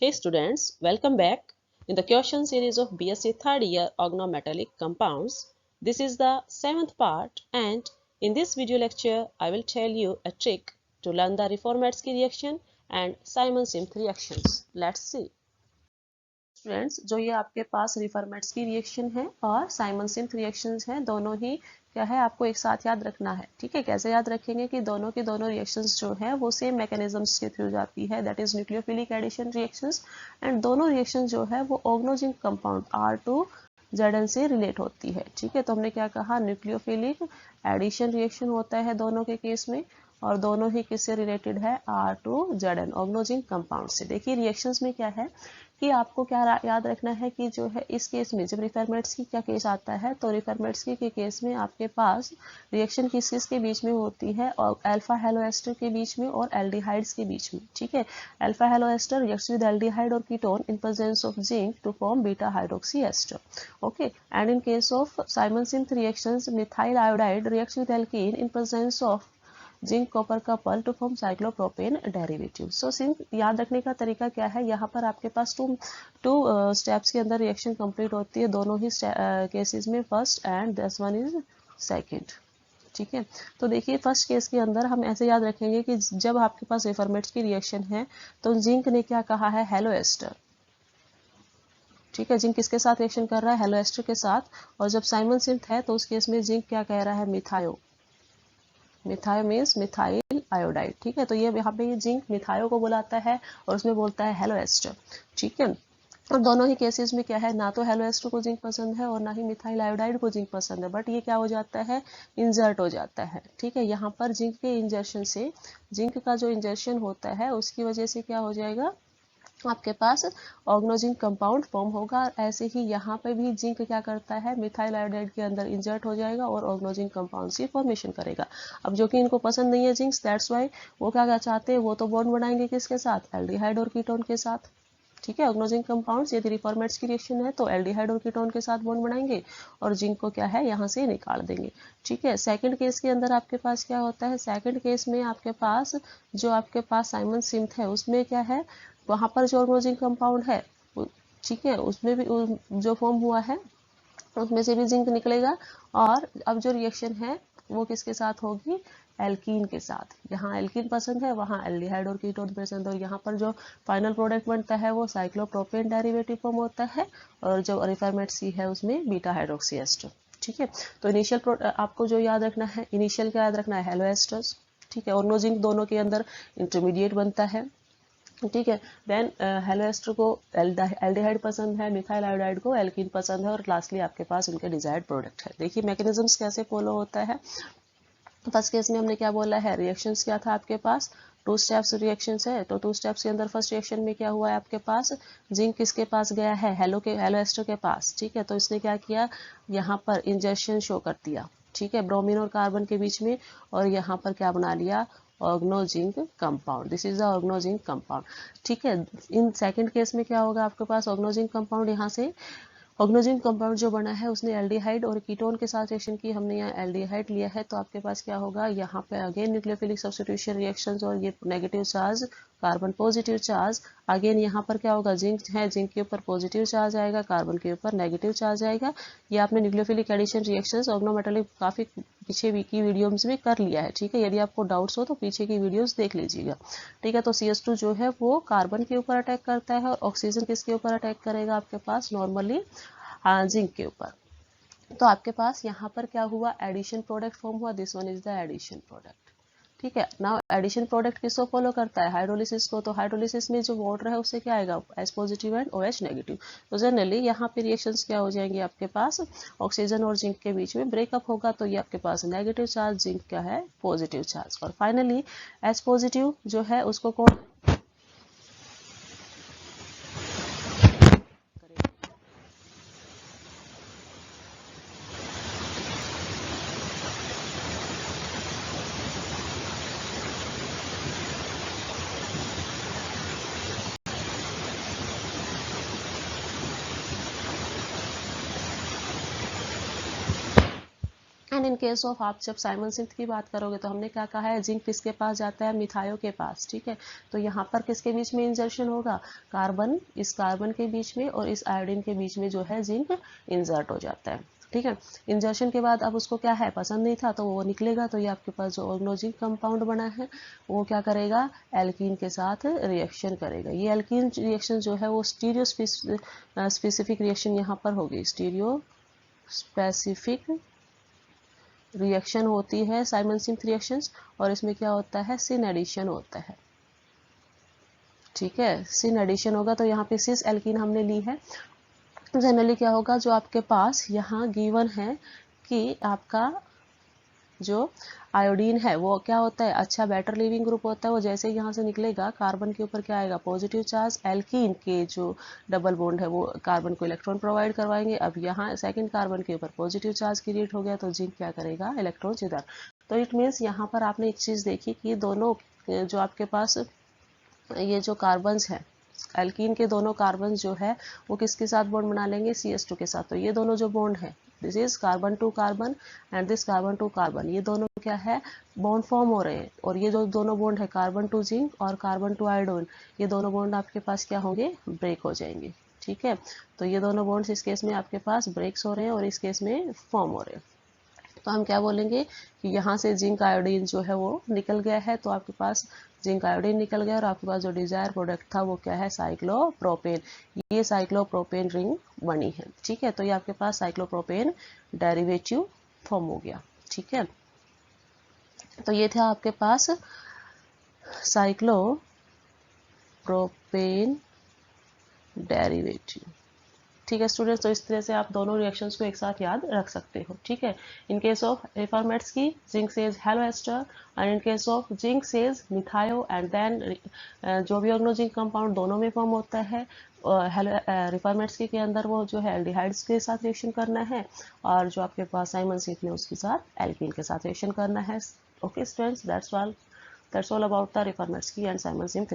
Hey students, welcome back. In the question series of BSc third year organometallic compounds, this is the 7th part, and in this video lecture I will tell you a trick to learn the Reformatsky reaction and Simon-Simth reactions. Let's see. Friends, जो ये आपके पास रिफॉर्मेट्स की reaction है और Simon Smith reactions हैं, दोनों ही क्या है आपको एक साथ याद रखना है। ठीक है, कैसे याद रखेंगे कि दोनों के दोनों रिएक्शंस जो है वो सेम मैकेनिज्म्स के थ्रू जाती है, that is nucleophilic addition reactions, and दोनों रिएक्शन जो है वो ऑर्गेनोजिंक कंपाउंड R2Zn से रिलेट होती है। ठीक है, तो हमने क्या कहा, न्यूक्लियोफिलिक एडिशन रिएक्शन होता है दोनों के केस में, और दोनों ही किससे रिलेटेड है, R2Zn ऑर्गेनोजिंक कंपाउंड से। देखिए रिएक्शंस में क्या है कि आपको क्या याद रखना है कि जो है इस केस में जब रिफॉर्मेट्स की क्या केस आता है, तो रिफॉर्मेट्स के केस में आपके पास रिएक्शन किस के बीच में होती है, और अल्फा हेलो एस्टर के बीच में और एल्डिहाइड्स के बीच में। ठीक है, alpha halo ester reacts with aldehyde और ketone in presence of zinc to form beta hydroxy ester. Okay, and in case of Simmons Smith reactions, methyl iodide reacts with alkene in presence of zinc copper couple to form cyclopropane derivative. So zinc याद रखने का तरीका क्या है, यहाँ पर आपके पास two steps के अंदर रिएक्शन कंप्लीट होती है, दोनों ही केसेस में, first and this one is second. ठीक है, तो देखिए फर्स्ट केस के अंदर हम ऐसे याद रखेंगे कि जब आपके पास रिफॉर्मेट्स की रिएक्शन है तो जिंक ने क्या कहा है, हेलो एस्टर। ठीक है, जिंक किसके साथ रिएक्शन कर रहा है, हेलो एस्टर के साथ, और जब साइमन सिम्थ है तो उस केस में जिंक क्या कह रहा है, मिथायो। मिथायो मीन्स मिथाइल आयोडाइड। ठीक है, तो ये यहाँ पे ये जिंक मिथायो को बुलाता है और उसमें बोलता है हेलो एस्टर। ठीक है, और दोनों ही केसेस में क्या है, ना तो हेलो एस्टर को जिंक पसंद है और ना ही मिथाइल आयोडाइड को जिंक पसंद है, बट ये क्या हो जाता है, इंजर्ट हो जाता है। ठीक है, यहाँ पर जिंक के इंजर्शन से, जिंक का जो इंजर्शन होता है उसकी वजह से क्या हो जाएगा, आपके पास ऑर्गेनोजिंक कंपाउंड फॉर्म होगा। ऐसे ही यहाँ पे भी जिंक क्या करता है, मिथाइल आयोडाइड के अंदर इंजर्ट हो जाएगा और ऑर्गेनोजिंक कंपाउंड की फॉर्मेशन करेगा। अब जो कि इनको पसंद नहीं है जिंक, दैट्स वाई वो क्या चाहते हैं, वो तो बॉन्ड बनाएंगे किसके साथ, एल्डिहाइड और कीटोन के साथ। ठीक है, ऑर्गेनोजिंक कंपाउंड्स यदि रिफॉर्मेट्स की रिएक्शन है तो एल्डिहाइड और कीटोन के साथ बॉन्ड बनाएंगे और जिंक को क्या है यहाँ से निकाल देंगे। ठीक है, सेकंड केस के अंदर आपके पास क्या होता है, सेकंड केस में आपके पास जो आपके पास साइमन सिम्थ है उसमें क्या है, वहां पर जो ऑर्गेनोजिंक कंपाउंड है, ठीक है, उसमें भी जो फॉर्म हुआ है उसमें से भी जिंक निकलेगा, और अब जो रिएक्शन है वो किसके साथ होगी, एल्कीन के साथ। जहाँ एल्कीन पसंद है वहाँ एल्डिहाइड और कीटोन पसंद है, और यहाँ पर जो फाइनल प्रोडक्ट बनता है वो साइक्लोप्रोपेन डेरिवेटिव फॉर्म होता है, और जो रिफॉर्मेट सी है उसमें बीटा हाइड्रोक्सी एस्टर। ठीक है, तो इनिशियल आपको जो याद रखना है, इनिशियल क्या याद रखना है, हेलो एस्टर्स। ठीक है, और जिंक दोनों के अंदर इंटरमीडिएट बनता है। ठीक है, देन हेलो एस्टर को एल्डिहाइड पसंद है, मिथाइल आयोडाइड को एल्कीन पसंद है, और लास्टली आपके पास उनके डिजायर्ड प्रोडक्ट है। देखिए मैकेनिज्म्स कैसे फॉलो होता है। फर्स्ट केस में हमने क्या बोला है, रिएक्शंस क्या था आपके पास, टू स्टेप्स रिएक्शंस है, तो टू स्टेप्स के अंदर फर्स्ट रिएक्शन में क्या हुआ है, आपके पास जिंक किसके पास गया है, हेलो एस्टर के पास। ठीक है, तो इसने क्या किया, यहाँ पर इंजर्शन शो कर दिया। ठीक है, ब्रोमीन और कार्बन के बीच में, और यहाँ पर क्या बना लिया, organozinc compound. This is the organozinc compound. ठीक है, इन सेकंड केस में क्या होगा, आपके पास ऑर्गेनोजिंक कंपाउंड यहाँ से, ऑर्गेनोजिंक कंपाउंड जो बना है उसने एल्डिहाइड और कीटोन के साथ रिएक्शन की, हमने यहाँ एल्डिहाइड लिया है, तो आपके पास क्या होगा, यहाँ पे अगेन न्यूक्लियोफिलिक सब्स्टिट्यूशन रिएक्शंस, और ये negative charge, carbon positive charge. Again यहाँ पर क्या होगा, जिंक है, जिंक के ऊपर पॉजिटिव चार्ज आएगा, कार्बन के ऊपर नेगेटिव चार्ज आएगा। ये आपने न्यूक्लियोफिलिक एडिशन रिएक्शंस ऑर्गेनोमेटालिक काफी पीछे की वीडियोस में कर लिया है। ठीक है, यदि आपको डाउट्स हो तो पीछे की वीडियोस देख लीजिएगा। ठीक है, तो CH2 जो है वो कार्बन के ऊपर अटैक करता है, और ऑक्सीजन किसके ऊपर अटैक करेगा, आपके पास नॉर्मली जिंक के ऊपर। तो आपके पास यहाँ पर क्या हुआ, एडिशन प्रोडक्ट फॉर्म हुआ, this one is the addition product. ठीक है, नाउ एडिशन प्रोडक्ट किसको फॉलो करता है, हाइड्रोलिसिस को। तो हाइड्रोलिसिस में जो वाटर है उससे क्या आएगा, H positive and OH negative. तो जनरली यहाँ पे रिएक्शंस क्या हो जाएंगे, आपके पास ऑक्सीजन और जिंक के बीच में ब्रेकअप होगा, तो ये आपके पास नेगेटिव चार्ज, जिंक क्या है, पॉजिटिव चार्ज, और फाइनली H पॉजिटिव जो है उसको कौन एंड इन केस ऑफ आप जब साइमन सिंथ की बात करोगे तो हमने क्या कहा है, जिंक किसके पास जाता है, मिथायो के पास, ठीक है। तो यहाँ पर किसके बीच में इंजर्शन होगा, कार्बन, इस कार्बन के बीच में और इस आयोडीन के बीच में जो है जिंक इंजर्ट हो जाता है, ठीक है। इंजर्शन के बाद अब उसको क्या है, पसंद नहीं था तो वो निकलेगा, तो ये आपके पास जो ऑर्गेनोजिंक कंपाउंड बना है वो क्या करेगा, एल्कीन के साथ रिएक्शन करेगा। ये एल्कीन रिएक्शन जो है वो स्टीरियो स्पेसिफिक रिएक्शन यहाँ पर होगी, स्टीरियो स्पेसिफिक रिएक्शन होती है साइमन सिंथ रिएक्शंस, और इसमें क्या होता है, सिन एडिशन होता है, ठीक है। सिन एडिशन होगा तो यहाँ पे सिस एल्कीन हमने ली है। जनरली क्या होगा, जो आपके पास यहाँ गिवन है कि आपका जो आयोडीन है वो क्या होता है, अच्छा बेटर लिविंग ग्रुप होता है, वो जैसे यहाँ से निकलेगा कार्बन के ऊपर क्या आएगा, पॉजिटिव चार्ज, एल्कीन के जो डबल बॉन्ड है वो कार्बन को इलेक्ट्रॉन प्रोवाइड करवाएंगे। अब यहाँ सेकंड कार्बन के ऊपर पॉजिटिव चार्ज क्रिएट हो गया तो जिंक क्या करेगा, इलेक्ट्रॉन इधर। तो इट मीन्स यहाँ पर आपने एक चीज देखी कि दोनों जो आपके पास ये जो कार्बन्स है, एल्कीन के दोनों कार्बन जो है वो किसके साथ बॉन्ड बना लेंगे, CH2 के साथ। तो ये दोनों जो बॉन्ड है, this is carbon to carbon and this carbon to carbon, ये दोनों क्या है, बॉन्ड फॉर्म हो रहे हैं। और ये जो दोनों बॉन्ड है कार्बन टू जिंक और कार्बन टू आयोडीन, ये दोनों बॉन्ड आपके पास क्या होंगे, ब्रेक हो जाएंगे, ठीक है। तो ये दोनों बॉन्ड्स इस केस में आपके पास ब्रेक्स हो रहे हैं और इस केस में फॉर्म हो रहे हैं। तो हम क्या बोलेंगे कि यहाँ से जिंक आयोडीन जो है वो निकल गया है, तो आपके पास जिंक आयोडीन निकल गया और आपके पास जो डिजायर प्रोडक्ट था वो क्या है, साइक्लोप्रोपेन। ये साइक्लोप्रोपेन रिंग बनी है, ठीक है। तो ये आपके पास साइक्लोप्रोपेन डेरिवेटिव फॉर्म हो गया, ठीक है। तो ये था आपके पास साइक्लोप्रोपेन डेरिवेटिव, ठीक है स्टूडेंट्स। तो इस तरह से आप दोनों रिएक्शंस को एक साथ याद रख सकते हो, ठीक है। इन case of Reformatsky zinc says halo ester and in case of zinc says मिथायो, एंड देन जो भी ऑर्गेनोजिंक कंपाउंड दोनों में फॉर्म होता है, हेलो रिफॉर्मेट्स के अंदर वो जो है एल्डिहाइड्स के साथ रिएक्शन करना है, और जो आपके पास साइमन सिंथ में उसके साथ एल्कीन के साथ रिएक्शन करना है। Okay students, that's all about the Reformatsky and Simon synth.